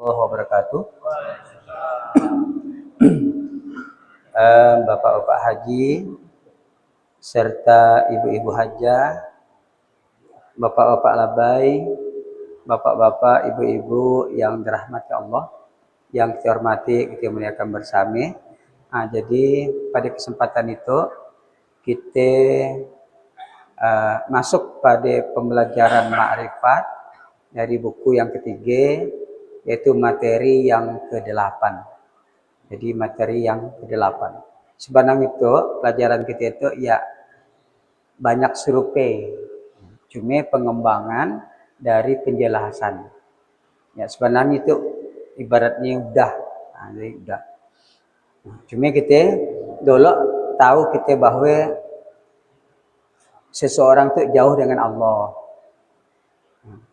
warahmatullahi wabarakatuh. Bapak-bapak haji serta ibu-ibu hajah, bapak-bapak labai, bapak-bapak, ibu-ibu yang dirahmati Allah, yang kita hormati, kita muliakan bersama. Jadi pada kesempatan itu kita masuk pada pembelajaran ma'rifat dari buku yang ketiga, yaitu materi yang ke-8. Jadi materi yang ke-8. Sebenarnya itu pelajaran kita itu ya banyak survei, cuma pengembangan dari penjelasan. Ya sebenarnya itu ibaratnya udah, jadi udah. Cuma kita dulu tahu kita bahwa seseorang itu jauh dengan Allah.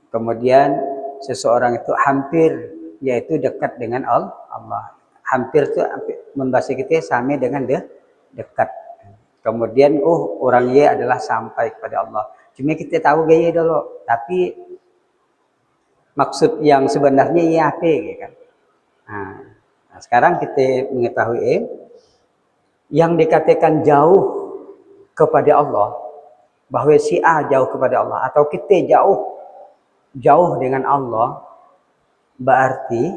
Kemudian seseorang itu hampir, yaitu dekat dengan Allah. Hampir itu membahasa kita sama dengan dekat. Kemudian orang ye adalah sampai kepada Allah. Cuma kita tahu gaya dulu, tapi maksud yang sebenarnya ya apa kan? Nah, sekarang kita mengetahui yang dikatakan jauh kepada Allah, bahwa si A jauh kepada Allah atau kita jauh dengan Allah, berarti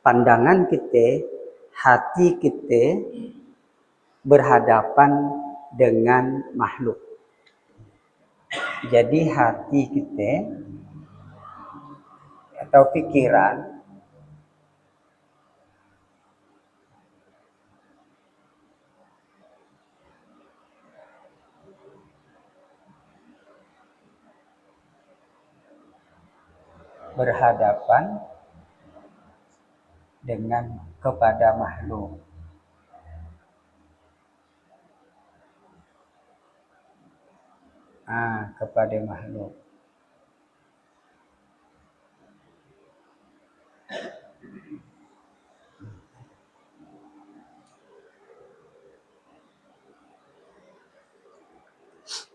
pandangan kita, hati kita berhadapan dengan makhluk. Jadi hati kita atau pikiran berhadapan dengan kepada makhluk. Kepada makhluk.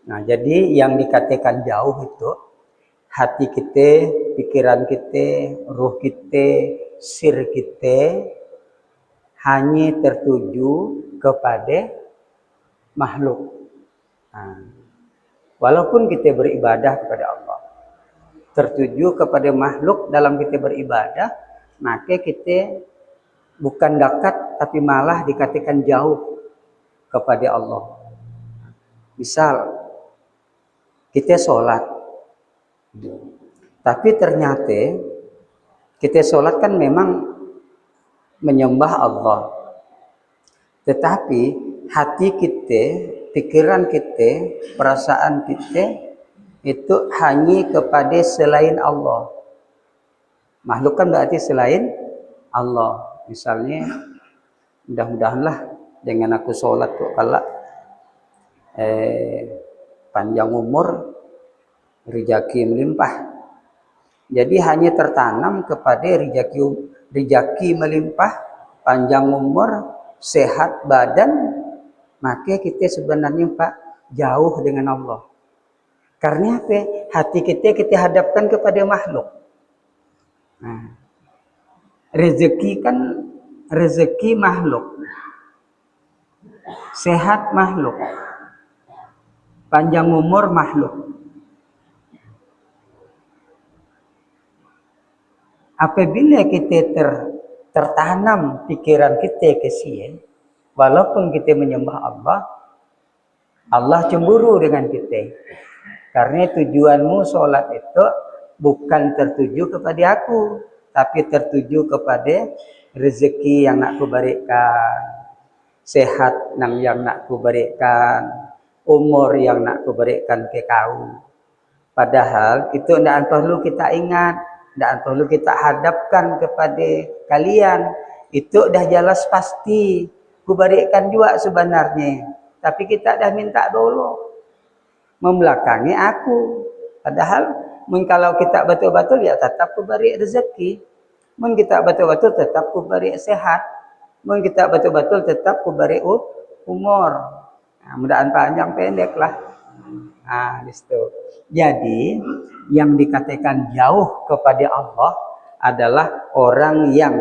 Nah, jadi yang dikatakan jauh itu hati kita, pikiran kita, ruh kita, sir kita hanya tertuju kepada makhluk. Walaupun kita beribadah kepada Allah, tertuju kepada makhluk dalam kita beribadah, maka kita bukan dekat tapi malah dikatakan jauh kepada Allah. Misal kita sholat, tapi ternyata kita sholat kan memang menyembah Allah, tetapi hati kita, pikiran kita, perasaan kita itu hanya kepada selain Allah. Makhluk kan berarti selain Allah. Misalnya, mudah-mudahanlah dengan aku sholat tuh kalau panjang umur, rezeki melimpah. Jadi hanya tertanam kepada rezeki melimpah, panjang umur, sehat badan, maka kita sebenarnya Pak jauh dengan Allah. Karena apa? Hati kita hadapkan kepada makhluk. Rezeki kan rezeki makhluk, sehat makhluk, panjang umur makhluk. Apabila kita tertanam pikiran kita ke sini, walaupun kita menyembah Allah, Allah cemburu dengan kita. Karena tujuanmu sholat itu bukan tertuju kepada aku, tapi tertuju kepada rezeki yang nak kuberikan, sehat yang nak kuberikan, umur yang nak kuberikan ke kau. Padahal itu tidak perlu kita ingat, tidak perlu kita hadapkan kepada kalian. Itu dah jelas pasti kuberikan juga sebenarnya. Tapi kita dah minta dulu membelakangi aku. Padahal kalau kita betul-betul ya tetap kuberi rezeki. Mun kita betul-betul tetap kuberi sehat. Mun kita betul-betul tetap kuberi umur. Mudahan panjang pendek lah. Di situ. Jadi yang dikatakan jauh kepada Allah adalah orang yang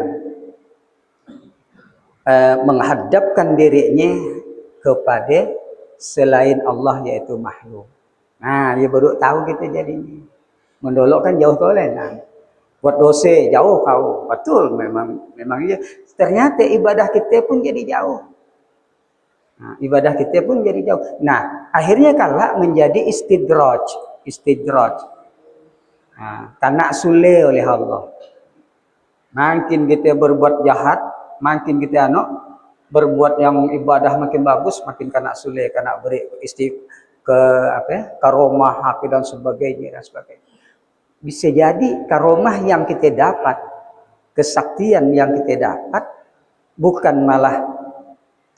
menghadapkan dirinya kepada selain Allah, yaitu makhluk. Nah, dia baru tahu kita jadinya. Mendolok kan jauh kau lain. Nah, buat dosa jauh kau. Betul, memang iya. Ternyata ibadah kita pun jadi jauh. Nah, ibadah kita pun jadi jauh. Nah, akhirnya kalah menjadi istidraj. Nah, kena sule oleh Allah. Makin kita berbuat jahat, makin kita berbuat yang ibadah makin bagus, makin kena sule, kena beri karomah, hak dan sebagainya. Bisa jadi karomah yang kita dapat, kesaktian yang kita dapat, bukan malah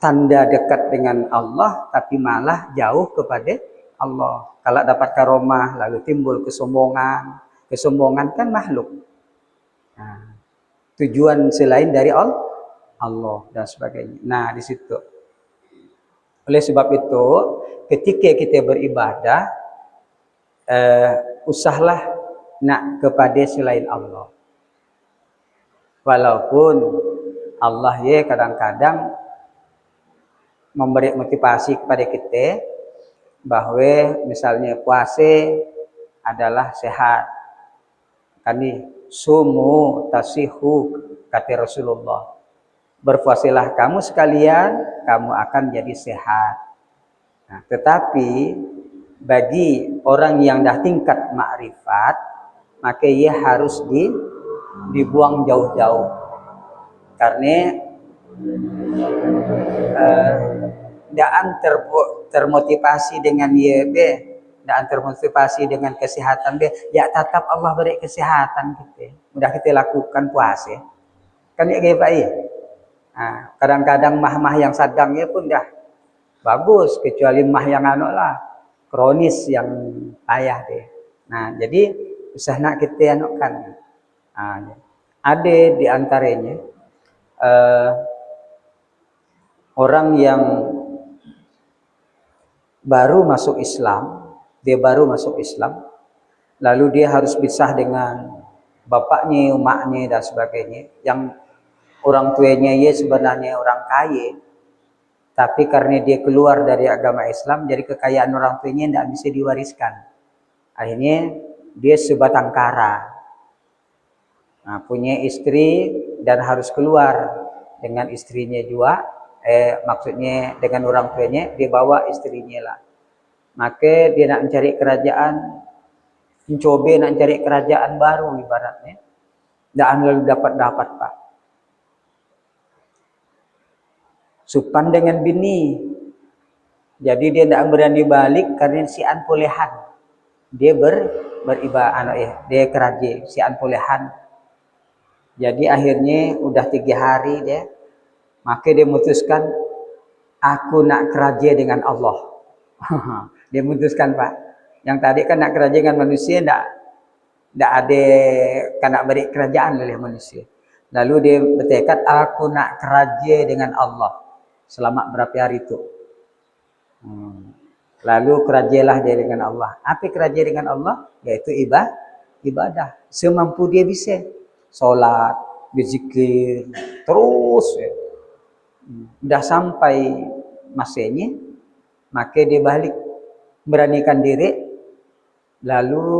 tanda dekat dengan Allah, tapi malah jauh kepada Allah. Kalau dapat karomah lalu timbul kesombongan kan makhluk. Nah, tujuan selain dari Allah dan sebagainya. Nah, di situ. Oleh sebab itu, ketika kita beribadah, usahlah nak kepada selain Allah. Walaupun Allah ya kadang-kadang memberi motivasi kepada kita bahwa misalnya puasa adalah sehat. Kani sumu tasihu kata Rasulullah. Berpuasilah kamu sekalian, kamu akan jadi sehat. Nah, tetapi bagi orang yang dah tingkat makrifat, maka ia harus dibuang jauh-jauh. Karena daan termotivasi dengan daan termotivasi dengan kesehatan ya tetap Allah beri kesehatan kita. Mudah kita lakukan puasa. Kan ya kayak baik. Nah, kadang-kadang mah yang sadangnya pun dah bagus, kecuali mah yang kronis yang payah deh. Nah, jadi usah nak kita anukan. Nah, ada di antaranya orang yang baru masuk Islam, lalu dia harus pisah dengan bapaknya, emaknya dan sebagainya. Yang orang tuanya dia sebenarnya orang kaya, tapi karena dia keluar dari agama Islam, jadi kekayaan orang tuanya tidak bisa diwariskan. Akhirnya dia sebatang kara. Nah, punya istri dan harus keluar dengan istrinya juga. Maksudnya dengan orang tuanya, dia bawa istrinya lah. Maka dia nak mencari kerajaan, mencoba nak mencari kerajaan baru ibaratnya. Dan lalu dapat Pak. Supan dengan bini. Jadi dia tidak berani balik karena sian polehan. Dia dia keraja, sian polehan. Jadi akhirnya udah 3 hari dia, maka dia memutuskan, aku nak keraja dengan Allah. Dia memutuskan Pak. Yang tadi kan nak keraja dengan manusia, tidak ada kan nak beri kerajaan oleh manusia. Lalu dia bertekad, aku nak keraja dengan Allah. Selama berapa hari itu. Lalu kerajalah dia dengan Allah. Apa keraja dengan Allah? Yaitu ibadah. Semampu dia bisa. Solat, berzikir, terus. Udah sampai masanya, maka dia balik. Beranikan diri. Lalu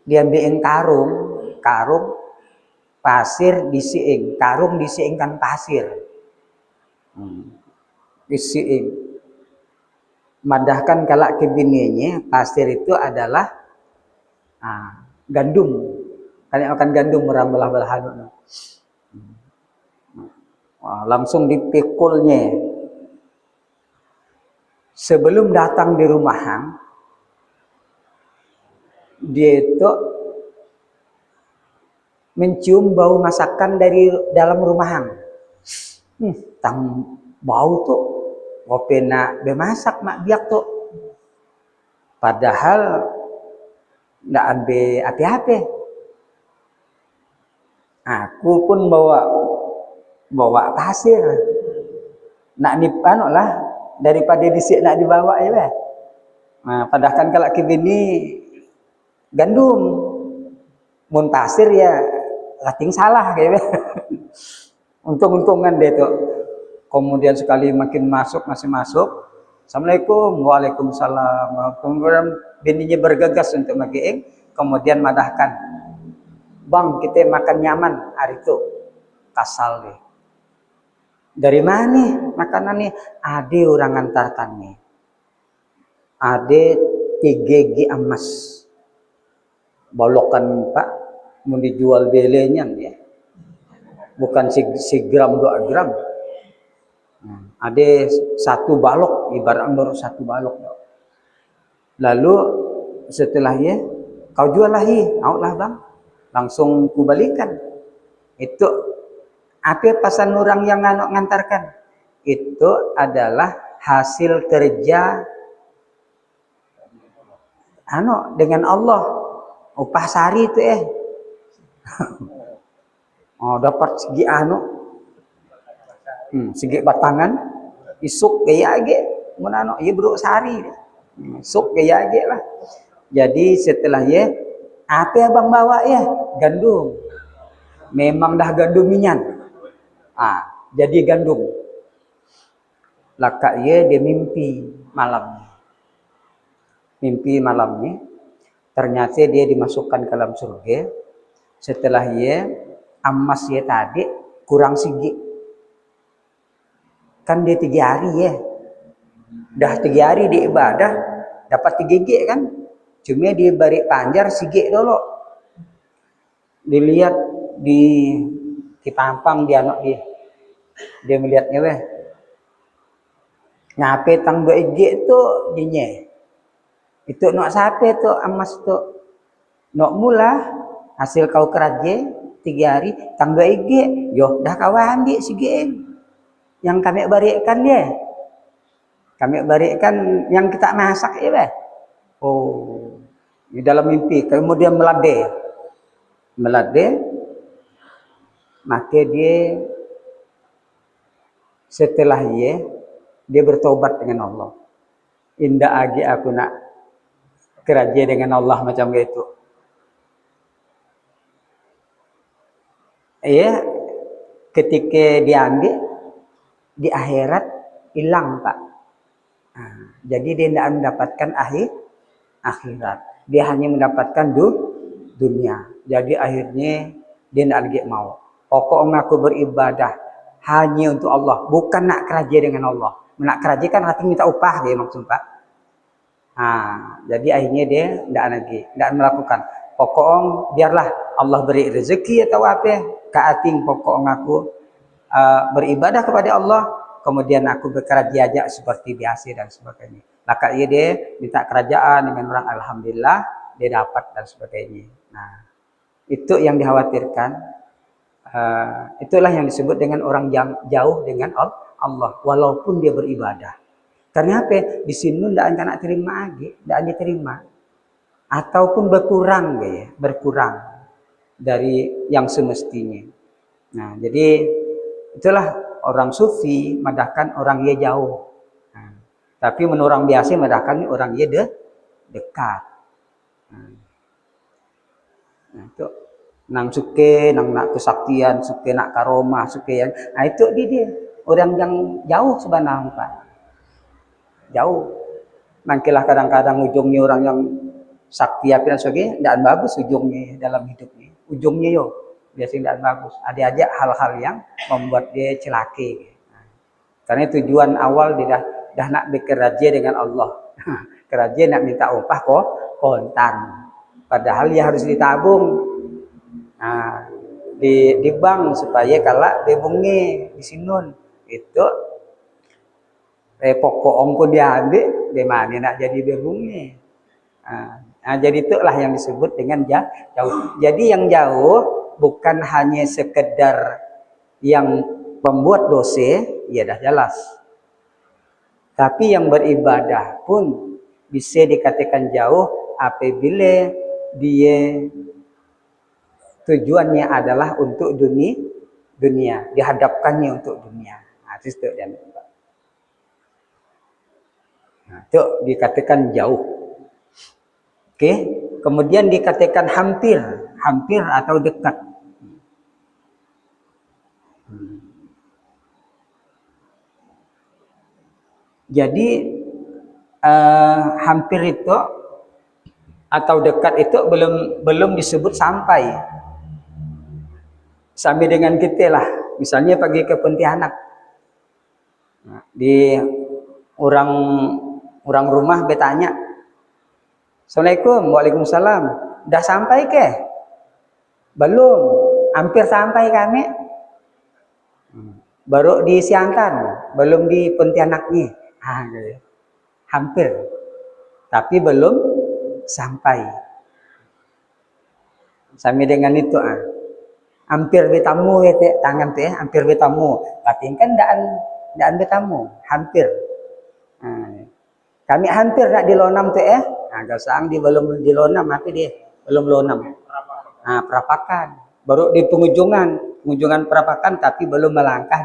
dia ambil karung, pasir disiing. Karung disiingkan pasir. Disiing. Madahkan kalak ke bininya, pasir itu adalah gandum. Kalian makan gandum belah-belahan. Langsung dipikulnya. Sebelum datang di rumah dia itu mencium bau masakan dari dalam rumah tang bau tuh ngopi nak bemasak mak biak tuh. Padahal ndak ambil api-api. Aku pun bawa pasir. Nak nipan lah daripada disik nak dibawa ya bah. Nah, padahal kalau ke bini gandum. mun pasir ya lating salah kayak untung-untungan deh tuh. Kemudian sekali makin masuk, masih masuk, Assalamualaikum, waalaikumsalam. Kemudian bininya bergegas untuk magiing, kemudian madahkan, bang kita makan nyaman hari itu, kasal deh. Dari mana nih makanan nih? Ade orang antarkan nih. Ade 3G emas, bolokan pak, mau dijual belenya ya, bukan si gram 2 gram. Ada 1 balok, ibarat baru 1 balok. Lalu setelahnya kau jual lagi, lah bang, langsung kubalikan. Itu apa pesan orang yang ngantarkan? Itu adalah hasil kerja dengan Allah, upah sehari itu dapat segi segi batangan isuk gaya age menano ya bro sehari isuk gaya age lah. Jadi setelah apa abang bawa gandum, memang dah gandum minyan, jadi gandum laka dia mimpi malamnya ternyata dia dimasukkan ke dalam surga. Setelah emas tadi kurang sigi, kan dia 3 hari dah 3 hari di ibadah dapat 3G kan, cuma dia bari panjar sige dulu, dilihat di pampang dia dia melihatnya ngape tang 2G itu jinye itu nak sape tuh emas tuh nak mula hasil kau kerja 3 hari tang 2G yo dah kau ambil sige yang kami berikan kami berikan yang kita masak di dalam mimpi. Kemudian melade maka dia setelah dia bertobat dengan Allah. Indah agi aku nak kerja dengan Allah macam itu. Ketika diambil di akhirat hilang pak. Jadi dia tidak mendapatkan akhirat, dia hanya mendapatkan dunia. Jadi akhirnya dia tidak lagi mau. Pokoknya aku beribadah hanya untuk Allah, bukan nak kerja dengan Allah. Nak kerja kan hati minta upah dia maksud pak. Jadi akhirnya dia tidak melakukan. Pokoknya biarlah Allah beri rezeki atau apa, kaating pokoknya aku beribadah kepada Allah, kemudian aku bekerja aja seperti biasa dan sebagainya. Maka dia minta kerajaan dengan orang, alhamdulillah dia dapat dan sebagainya. Nah, itu yang dikhawatirkan. Itulah yang disebut dengan orang yang jauh dengan Allah, walaupun dia beribadah. Karena apa? Di sini tidak akan terima lagi, tidak diterima, ataupun berkurang dari yang semestinya. Nah, jadi itulah orang sufi madahkan orang jauh. Tapi menurut orang biasa madahkan orang dekat. Nah, itu nang suke, nang nak kesaktian, suke nak karomah, suke yang. Nah, itu dia orang yang jauh sebenarnya Pak. Jauh. Mangkilah kadang-kadang ujungnya orang yang sakti apa dan sebagainya, tidak bagus ujungnya dalam hidupnya. Ujungnya biasanya tidak bagus. Ada aja hal-hal yang membuat dia celaka. Karena tujuan awal dia dah nak bekerja dengan Allah. Kerja nak minta upah kontan. Padahal dia harus ditabung. Di bank supaya kalau bebungnya di sinun itu pokok ongko dia ambil di mana nak jadi bebungnya. Jadi itulah yang disebut dengan jauh. Jadi yang jauh bukan hanya sekedar yang pembuat dosa, ya dah jelas. Tapi yang beribadah pun bisa dikatakan jauh apabila dia tujuannya adalah untuk dunia, dihadapkannya untuk dunia. Itu dia. Itu dikatakan jauh. Kemudian dikatakan hampir hampir atau dekat. Jadi hampir itu atau dekat itu belum disebut sampai. Sampai dengan kita lah. Misalnya pergi ke Pontianak. Nah, di orang rumah bertanya, Assalamualaikum, waalaikumsalam. Dah sampai ke? Belum, hampir sampai kami. Baru di Siantan, belum di Pontianaknya. Hampir, tapi belum sampai. Sampai dengan itu hampir bertamu tangan tuh hampir bertamu. Berarti kan daan bertamu, hampir. Kami hampir nak di lonam tuh Gasang di belum di lonam, tapi dia belum lonam. Perapakan. Baru di pengunjungan perapakan, tapi belum melangkah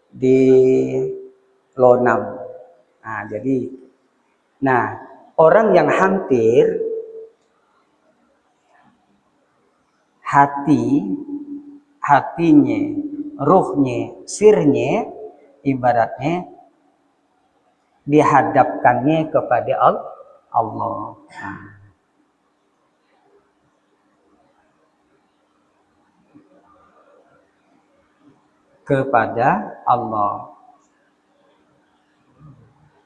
di lonam. Jadi, orang yang hampir hatinya, ruhnya, sirnya, ibaratnya dihadapkannya kepada Allah. Kepada Allah.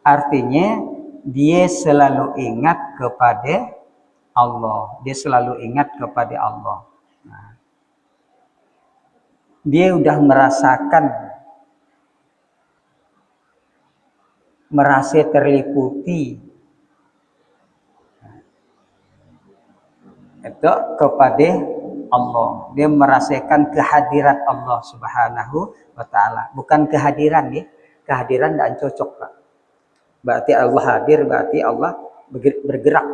Artinya dia selalu ingat kepada Allah. Dia selalu ingat kepada Allah. Dia udah merasa terliputi itu kepada Allah. Dia merasakan kehadiran Allah Subhanahu wa taala. Bukan kehadiran ya. Kehadiran tidak cocok, Pak. Berarti Allah hadir, berarti Allah bergerak.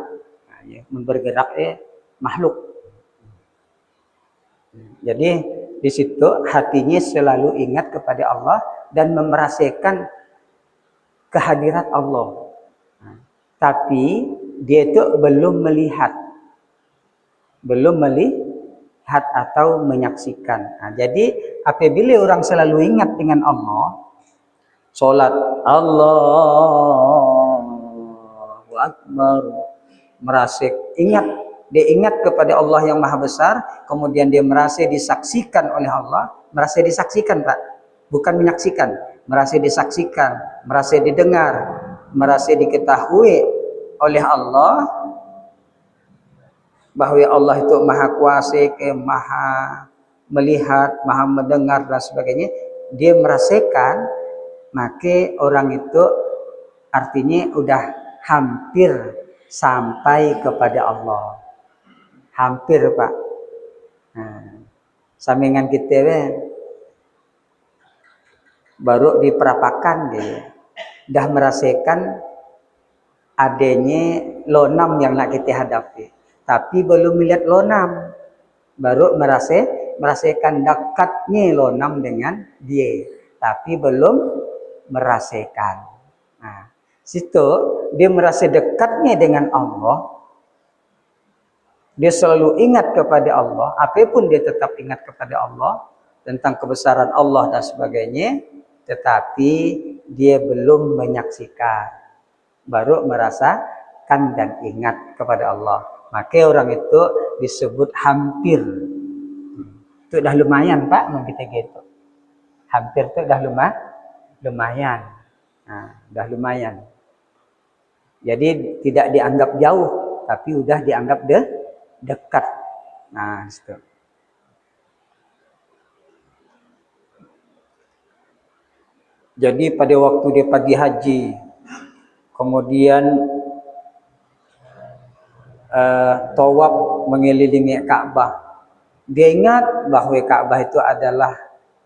Bergerak makhluk. Jadi di situ hatinya selalu ingat kepada Allah dan merasakan kehadiran Allah. Tapi dia itu belum melihat atau menyaksikan. Jadi apabila orang selalu ingat dengan Allah, sholat Allahu Akbar, merasa dia ingat kepada Allah yang Maha Besar, kemudian dia merasa disaksikan oleh Allah, merasa disaksikan, Pak, bukan menyaksikan, merasa disaksikan, merasa didengar, merasa diketahui oleh Allah, bahwa Allah itu Maha Kuasa, Maha melihat, Maha mendengar dan sebagainya. Dia merasakan, maka orang itu artinya udah hampir sampai kepada Allah. Hampir, Pak. Sampingan kita baru diperapakan dia. Dah merasakan adanya lonam yang nak kita hadapi. Tapi belum melihat lonam. Baru merasakan dekatnya lonam dengan dia. Tapi belum merasakan. Situ dia merasa dekatnya dengan Allah. Dia selalu ingat kepada Allah. Apapun dia tetap ingat kepada Allah. Tentang kebesaran Allah dan sebagainya. Tetapi dia belum menyaksikan. Baru merasakan dan ingat kepada Allah. Maka orang itu disebut hampir. Itu dah lumayan, Pak, kita gitu. Hampir itu dah lumayan. Dah lumayan. Jadi tidak dianggap jauh, tapi udah dianggap dekat. Itu. Jadi pada waktu dia pergi haji, kemudian tawaf mengelilingi Ka'bah, dia ingat bahwa Ka'bah itu adalah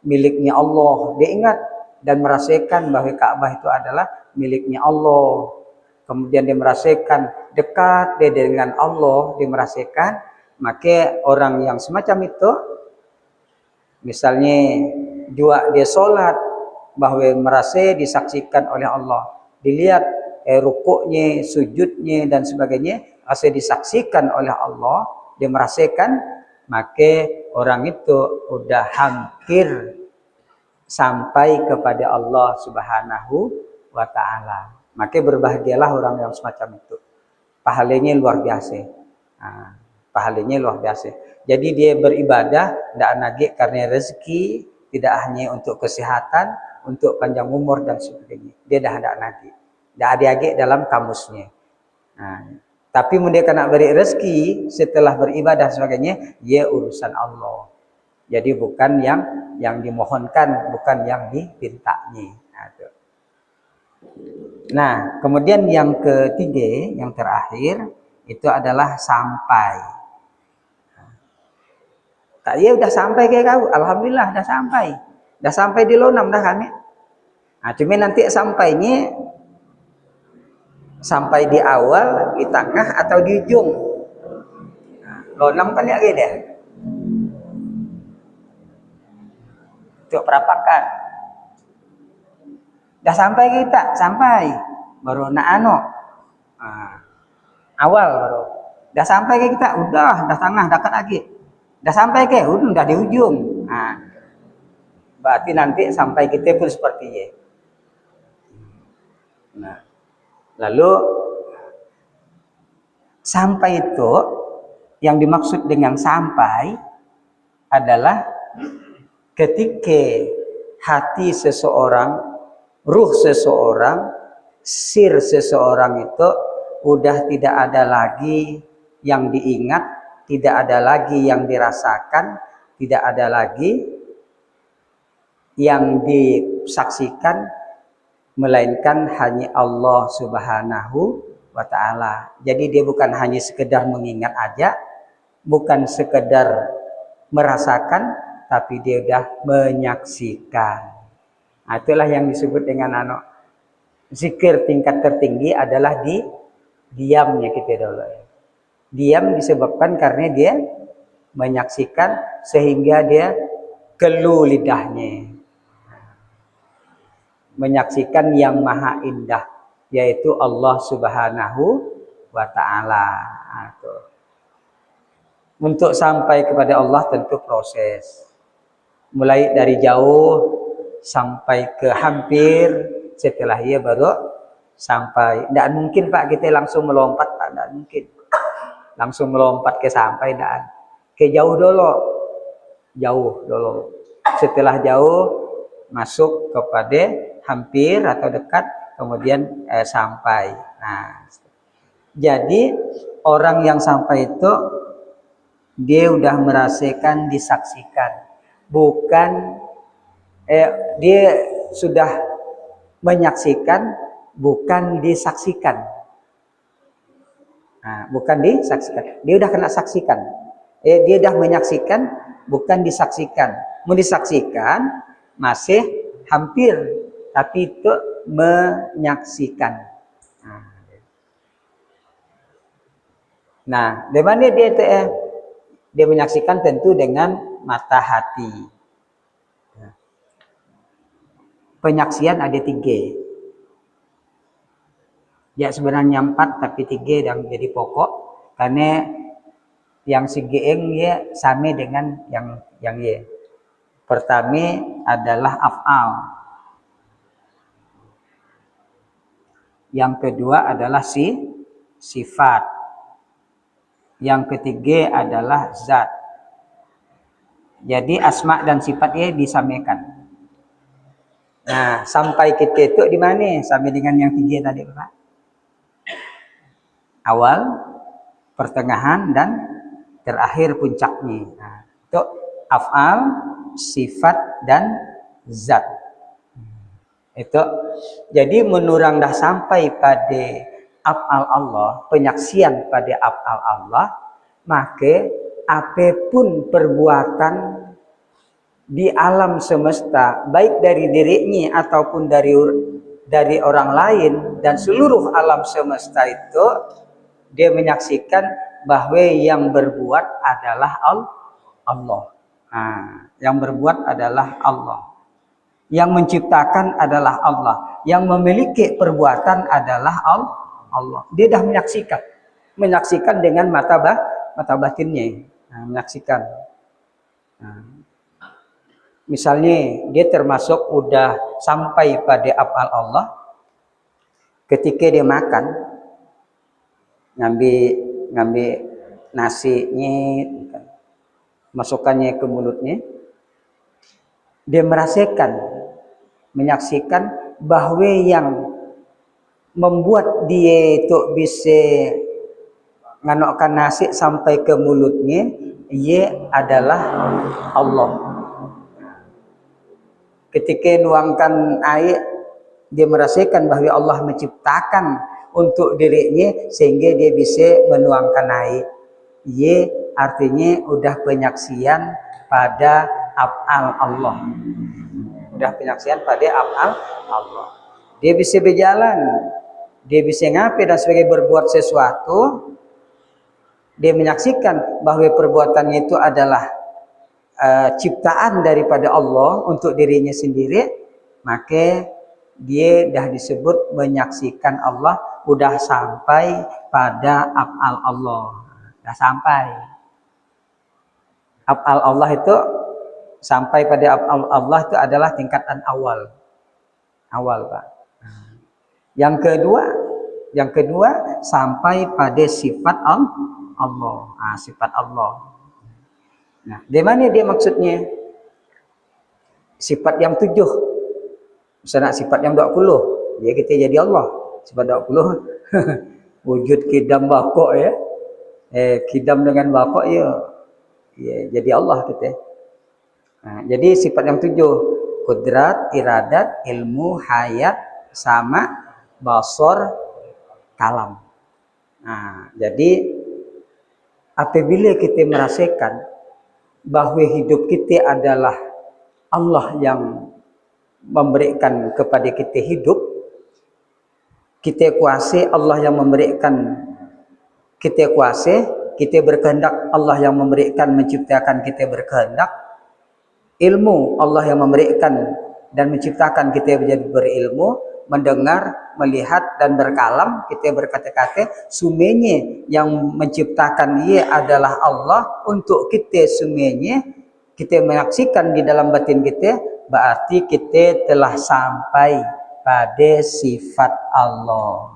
miliknya Allah. Dia ingat dan merasakan bahwa Ka'bah itu adalah miliknya Allah. Kemudian dia merasakan dekat dia dengan Allah, dia merasakan. Maka orang yang semacam itu, misalnya juga dia sholat, bahwa merasa disaksikan oleh Allah, dilihat rukuknya, sujudnya dan sebagainya, rasa disaksikan oleh Allah, dia merasakan, maka orang itu udah hampir sampai kepada Allah Subhanahu wa taala. Maka berbahagialah orang yang semacam itu. Pahalanya luar biasa. Nah, pahalanya luar biasa. Jadi dia beribadah tidak nagih karena rezeki, tidak hanya untuk kesehatan, untuk panjang umur dan sebagainya. Dia dah tidak nagih. Tidak ada dalam kamusnya. Nah, tapi dia kena beri rezeki setelah beribadah sebagainya, dia urusan Allah. Jadi bukan yang dimohonkan, bukan yang dipintanya. Nah, kemudian yang ketiga, yang terakhir itu adalah sampai. Tak ya udah sampai kayak kau, alhamdulillah udah sampai di Lonam dah kami. Nah, cuma nanti sampai di awal, di tengah atau di ujung. Nah, Lonam kan ya gitu. Untuk perapakan. Dah sampai kita, sampai baru nak awal baru. Dah sampai kita, udah tengah dekat lagi. Dah sampai udah di ujung. Nah, berarti nanti sampai kita pun seperti ini. Nah, lalu sampai itu yang dimaksud dengan sampai adalah ketika hati seseorang, ruh seseorang, sir seseorang itu udah tidak ada lagi yang diingat, tidak ada lagi yang dirasakan, tidak ada lagi yang disaksikan, melainkan hanya Allah Subhanahu wa ta'ala. Jadi dia bukan hanya sekedar mengingat aja, bukan sekedar merasakan, tapi dia sudah menyaksikan. Nah, itulah yang disebut dengan zikir tingkat tertinggi adalah diamnya kita dulu. Diam disebabkan karena dia menyaksikan sehingga dia kelu lidahnya. Menyaksikan yang maha indah, yaitu Allah Subhanahu wa ta'ala. Untuk sampai kepada Allah tentu proses. Mulai dari jauh sampai ke hampir, setelah ia baru sampai. Tidak mungkin Pak kita langsung melompat, Pak, tidak mungkin. Langsung melompat ke sampai, tidak. Ke jauh dulu. Setelah jauh masuk kepada hampir atau dekat, kemudian sampai. Nah, jadi orang yang sampai itu dia udah merasakan, disaksikan, bukan dia sudah menyaksikan, bukan disaksikan. Nah, bukan disaksikan, dia udah kena saksikan. Dia udah menyaksikan, bukan disaksikan. Mau disaksikan masih hampir, tapi itu menyaksikan. Nah, di mana dia menyaksikan tentu dengan mata hati. Penyaksian ada 3. Ya sebenarnya 4 tapi 3 yang jadi pokok karena yang sigeeng ya sama dengan yang ya. Pertama adalah af'al. Yang kedua adalah sifat. Yang ketiga adalah zat. Jadi asma dan sifatnya disamakan. Nah, sampai kita itu di mana? Sama dengan yang 3 tadi, Pak. Awal, pertengahan, dan terakhir puncaknya. Nah, itu af'al, sifat, dan zat. Itu jadi menurang dah sampai pada af'al Allah, penyaksian pada af'al Allah, maka apapun perbuatan di alam semesta, baik dari dirinya ataupun dari orang lain dan seluruh alam semesta itu, dia menyaksikan bahwa yang berbuat adalah Allah. Nah, yang berbuat adalah Allah. Yang menciptakan adalah Allah. Yang memiliki perbuatan adalah Allah. Dia dah menyaksikan dengan mata mata batinnya, menyaksikan. Nah, misalnya dia termasuk udah sampai pada af'al Allah ketika dia makan, ngambil ngambil nasinya, masukkannya ke mulutnya, dia merasakan, menyaksikan bahwa yang membuat dia itu bisa nganokkan nasi sampai ke mulutnya, ia adalah Allah. Ketika nuangkan air, dia merasakan bahwa Allah menciptakan untuk dirinya sehingga dia bisa menuangkan air. Ia artinya udah penyaksian pada af'al Allah. Udah penyaksian pada af'al Allah. Dia bisa berjalan, dia bisa ngapain dan sebagai berbuat sesuatu, dia menyaksikan bahwa perbuatannya itu adalah ciptaan daripada Allah untuk dirinya sendiri, maka dia dah disebut menyaksikan Allah, udah sampai pada af'al Allah. Dah sampai. Af'al Allah itu sampai pada af'al Allah itu adalah tingkatan awal. Awal, Pak. Yang kedua sampai pada sifat Allah. Sifat Allah. Nah, di mana dia maksudnya? Sifat yang 7. Misalnya sifat yang 20, ya kita jadi Allah. Sifat 20 wujud kidam bakok ya. Kidam dengan bakok ya jadi Allah kita. Nah, jadi sifat yang 7, kudrat, iradat, ilmu, hayat, sama, basar, kalam. Nah, jadi apabila kita merasakan bahwa hidup kita adalah Allah yang memberikan kepada kita hidup, kita kuasai Allah yang memberikan kita kuasai, kita berkehendak Allah yang memberikan menciptakan kita berkehendak, ilmu Allah yang memberikan dan menciptakan kita menjadi berilmu, mendengar, melihat dan berkalam, kita berkata-kata, semuanya yang menciptakan ia adalah Allah. Untuk kita semuanya kita menyaksikan di dalam batin kita, berarti kita telah sampai pada sifat Allah.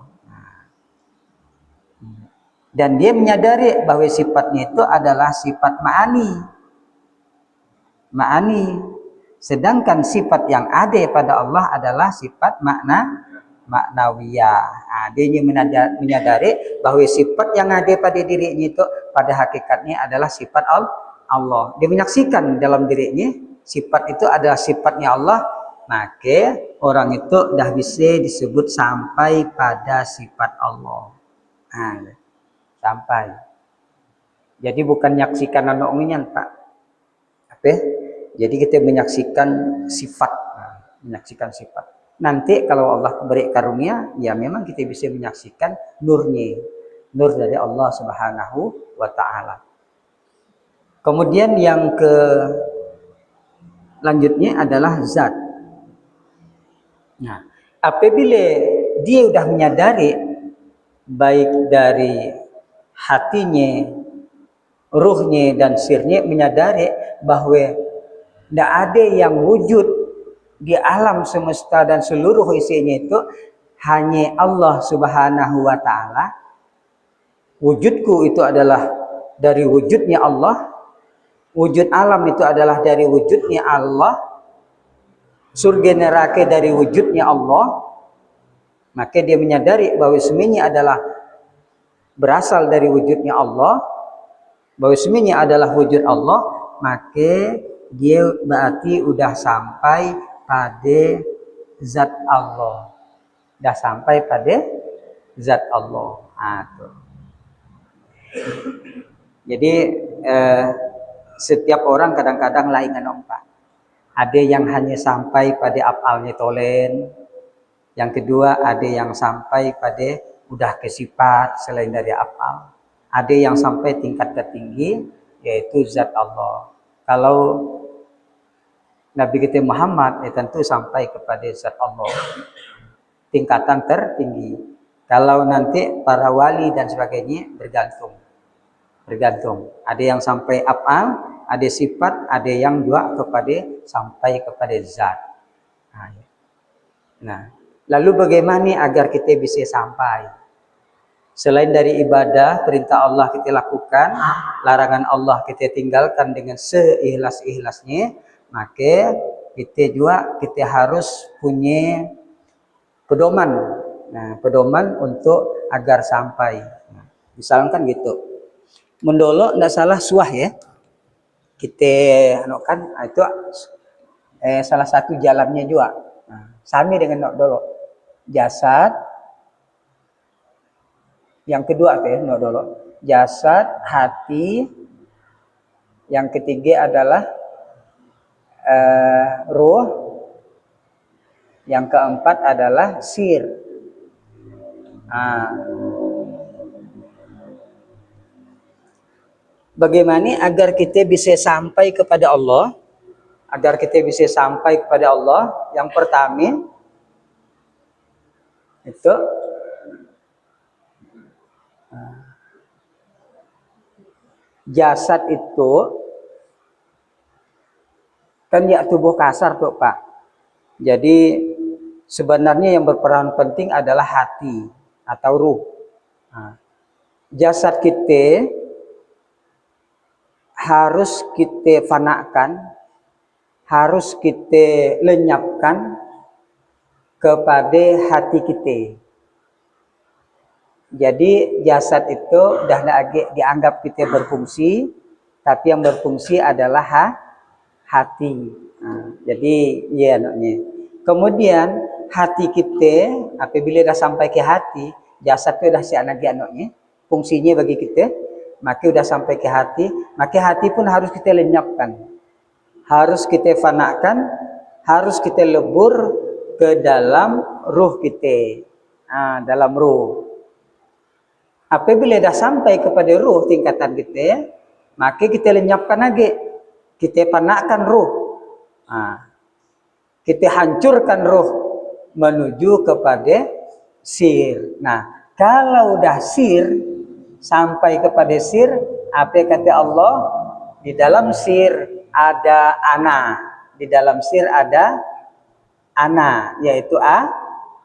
Dan dia menyadari bahwa sifatnya itu adalah sifat ma'ani. Sedangkan sifat yang ada pada Allah adalah sifat maknawiyah. Dia menyadari bahwa sifat yang ada pada dirinya itu pada hakikatnya adalah sifat Allah. Dia menyaksikan dalam dirinya sifat itu adalah sifatnya Allah, maka orang itu dah bisa disebut sampai pada sifat Allah. Sampai. Jadi bukan menyaksikan anominian, Pak. Apa? Jadi kita menyaksikan sifat, menyaksikan sifat. Nanti kalau Allah beri karunia, ya memang kita bisa menyaksikan nurnya, nur dari Allah Subhanahu wa Ta'ala. Kemudian yang lanjutnya adalah zat. Nah, apabila dia sudah menyadari baik dari hatinya, ruhnya dan sirnya, menyadari bahwa tidak ada yang wujud di alam semesta dan seluruh isinya itu hanya Allah Subhanahu wa Ta'ala. Wujudku itu adalah dari wujudnya Allah, wujud alam itu adalah dari wujudnya Allah, surga neraka dari wujudnya Allah. Maka dia menyadari bahwa semuanya adalah berasal dari wujudnya Allah, bahwa semuanya adalah wujud Allah, maka dia berarti udah sampai pada zat Allah. Udah sampai pada zat Allah. Jadi setiap orang kadang-kadang lain Pak. Ada yang hanya sampai pada af'alnya tolen. Yang kedua ada yang sampai pada udah ke sifat selain dari af'al. Ada yang sampai tingkat tertinggi yaitu zat Allah. Kalau Nabi kita Muhammad tentu sampai kepada zat Allah, tingkatan tertinggi. Kalau nanti para wali dan sebagainya bergantung Bergantung. Ada yang sampai af'al, ada sifat, ada yang juga sampai kepada zat. Nah, lalu bagaimana agar kita bisa sampai? Selain dari ibadah, perintah Allah kita lakukan, larangan Allah kita tinggalkan dengan seikhlas-ikhlasnya, maka kita harus punya pedoman. Nah, pedoman untuk agar sampai. Nah, misalkan gitu. Mendolo tidak salah suah ya. Kita kan itu salah satu jalannya juga. Nah, sami dengan dolo. Jasad. Yang kedua dolo. Jasad, hati. Yang ketiga adalah ruh. Yang keempat adalah sir. Bagaimana agar kita bisa sampai kepada Allah? Agar kita bisa sampai kepada Allah, yang pertama itu jasad itu kan ya tubuh kasar tuh Pak. Jadi sebenarnya yang berperan penting adalah hati atau ruh. Jasad kita harus kita fanakan, harus kita lenyapkan kepada hati kita. Jadi jasad itu dah dianggap kita berfungsi, tapi yang berfungsi adalah hati. Jadi ya anaknya. Kemudian hati kita apabila dah sampai ke hati, jasad itu dah siap lagi anaknya. Fungsinya bagi kita, maka sudah sampai ke hati, maka hati pun harus kita lenyapkan. Harus kita fanakan, harus kita lebur ke dalam ruh kita. Dalam ruh. Apabila dah sampai kepada ruh tingkatan kita, maka kita lenyapkan lagi. Kita panakkan ruh. Kita hancurkan ruh menuju kepada sir. Nah, kalau dah sir, sampai kepada sir, apa kata Allah? Di dalam sir ada ana. Di dalam sir ada ana, yaitu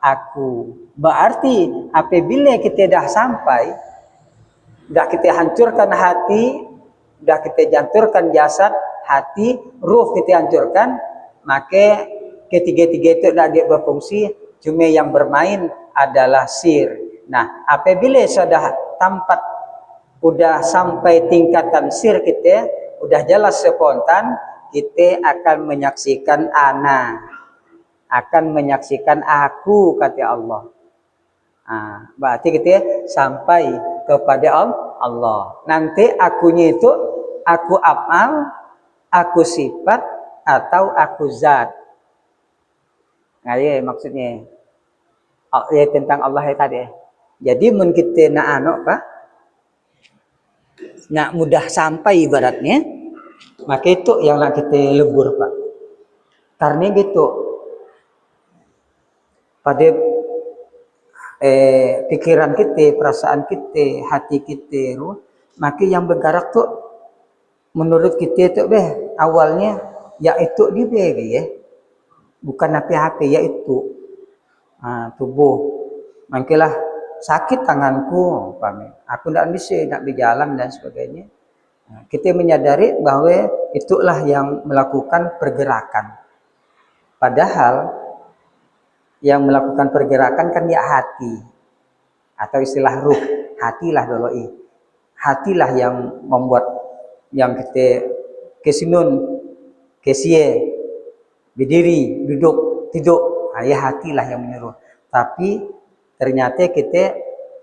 aku. Berarti apabila kita dah sampai, dah kita hancurkan hati, dah kita hancurkan jasad, hati, ruh kita hancurkan, maka ketiga-tiga itu dah dia berfungsi, cuma yang bermain adalah sir. Nah, apabila sudah tampak, udah sampai tingkatan sir kita, udah jelas spontan, kita akan menyaksikan ana, akan menyaksikan aku, kata Allah. Berarti kita sampai kepada Allah. Nanti akunya itu aku af'al, aku sifat, atau aku zat. Nah, ya maksudnya ya tentang Allah ya tadi. Jadi mun kita nak Pak, nak mudah sampai ibaratnya, maka itu yang nak kita lebur Pak. Karena gitu pada pikiran kita, perasaan kita, hati kita, ruh, maka yang bergerak tuh menurut kita itu awalnya yaitu dia ya. Bukan apa-apa yaitu tubuh. Mangkilah sakit tanganku, aku tidak bisa nak berjalan dan sebagainya. Kita menyadari bahwa itulah yang melakukan pergerakan. Padahal yang melakukan pergerakan kan ya hati, atau istilah ruh, hatilah doloi. Hatilah yang membuat yang kita kesinun, kesie, berdiri, duduk, tidur. Ya hatilah yang menyuruh. Tapi ternyata kita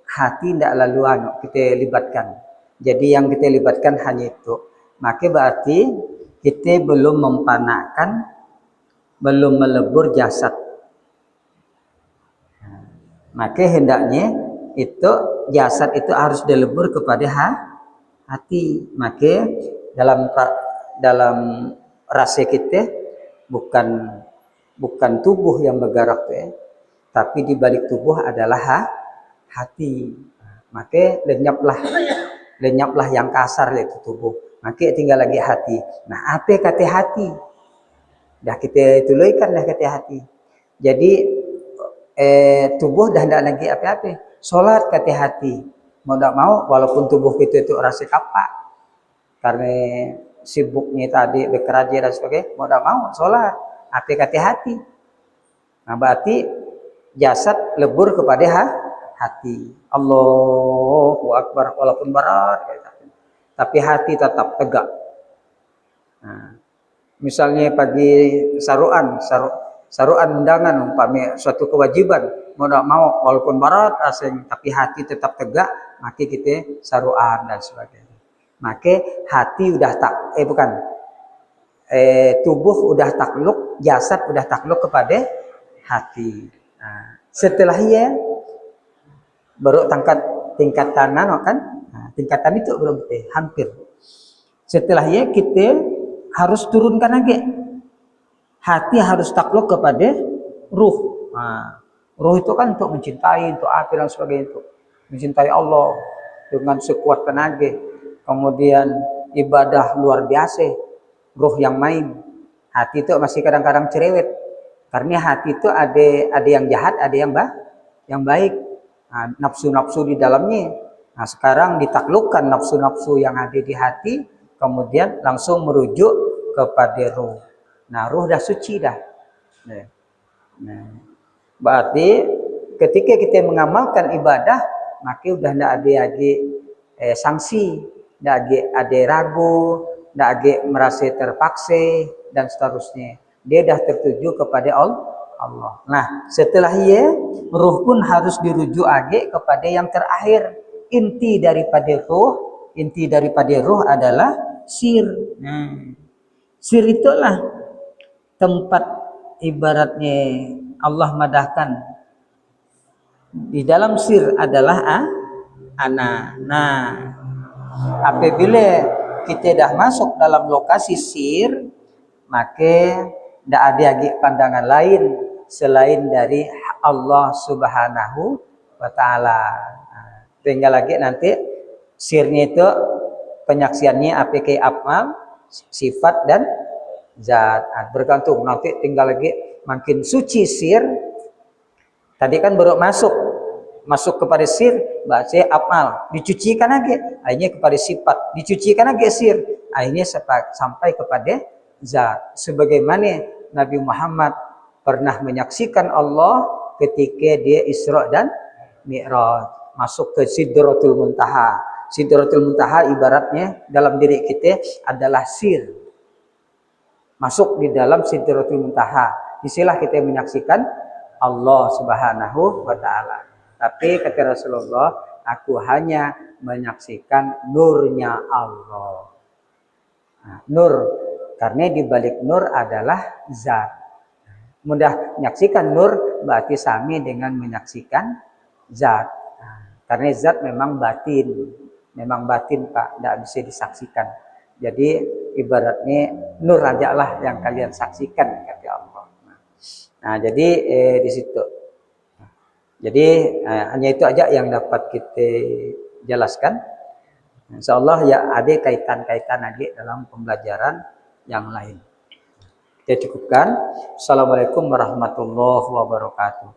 hati tidak lalu kita libatkan. Jadi yang kita libatkan hanya itu. Maka berarti kita belum mempanakkan, belum melebur jasad. Maka hendaknya itu jasad itu harus dilebur kepada hati. Maka dalam rasa kita bukan tubuh yang bergerak tapi di balik tubuh adalah hati. Maka lenyaplah yang kasar yaitu tubuh. Maka tinggal lagi hati. Nah, apa kata hati? Dah kita tuliskan dah kata hati. Jadi tubuh dah tidak lagi apa-apa. Solat kata hati. Mau tak mau, walaupun tubuh kita itu rasa kapak, karena sibuknya tadi bekerja dan sebagainya, mau tak mau solat. Apa kata hati? Nah, berarti jasad lebur kepada hati. Allahu Akbar, walaupun berat, tapi hati tetap tegak. Nah, misalnya pagi saruan undangan umpamanya suatu kewajiban, mau tak mau walaupun berat rasanya, tapi hati tetap tegak, maka kita saruan dan sebagainya. Maka hati udah tubuh udah takluk, jasad udah takluk kepada hati. Nah, setelah baru tingkatan kan? Nah, tingkatan itu belum hampir. Setelah kita harus turunkan lagi. Hati harus takluk kepada ruh. Nah, ruh itu kan untuk mencintai, untuk apa dan sebagainya, itu mencintai Allah dengan sekuat tenaga. Kemudian ibadah luar biasa, ruh yang main. Hati itu masih kadang-kadang cerewet. Karena hati itu ada yang jahat, ada yang baik. Nah, nafsu-nafsu di dalamnya. Nah, sekarang ditaklukkan nafsu-nafsu yang ada di hati, kemudian langsung merujuk kepada ruh. Nah, ruh dah suci dah. Nah, berarti ketika kita mengamalkan ibadah, maka udah tidak ada lagi sanksi, tidak ada ragu, tidak ada merasa terpaksa dan seterusnya. Dia dah tertuju kepada Allah. Nah, setelah ruh pun harus dirujuk lagi kepada yang terakhir. Inti daripada ruh adalah sir. Sir itulah tempat ibaratnya Allah madahkan. Di dalam sir adalah ana. Nah, apabila kita dah masuk dalam lokasi sir, maka tidak ada lagi pandangan lain selain dari Allah Subhanahu wa Ta'ala. Tinggal lagi nanti sirnya itu penyaksiannya APK amal, sifat dan zat. Bergantung nanti tinggal lagi makin suci sir. Tadi kan baru masuk kepada sir, baca amal, dicucikan lagi, akhirnya kepada sifat, dicucikan lagi sir, akhirnya sampai kepada zat. Sebagaimana Nabi Muhammad pernah menyaksikan Allah ketika dia Isra dan Mi'raj, masuk ke Sidratul Muntaha. Sidratul Muntaha ibaratnya dalam diri kita adalah sir. Masuk di dalam Sidratul Muntaha, disinilah kita menyaksikan Allah Subhanahu wa Ta'ala. Tapi kata Rasulullah, aku hanya menyaksikan nurnya Allah. Nah, nur, karena di balik nur adalah zat. Mudah menyaksikan nur berarti sami dengan menyaksikan zat. Nah, karena zat memang batin Pak, tidak bisa disaksikan. Jadi ibaratnya nur aja lah yang kalian saksikan kata Allah. Nah, jadi di situ. Jadi hanya itu aja yang dapat kita jelaskan. Insyaallah ya ada kaitan-kaitan lagi dalam pembelajaran yang lain. Kita cukupkan. Assalamualaikum warahmatullahi wabarakatuh.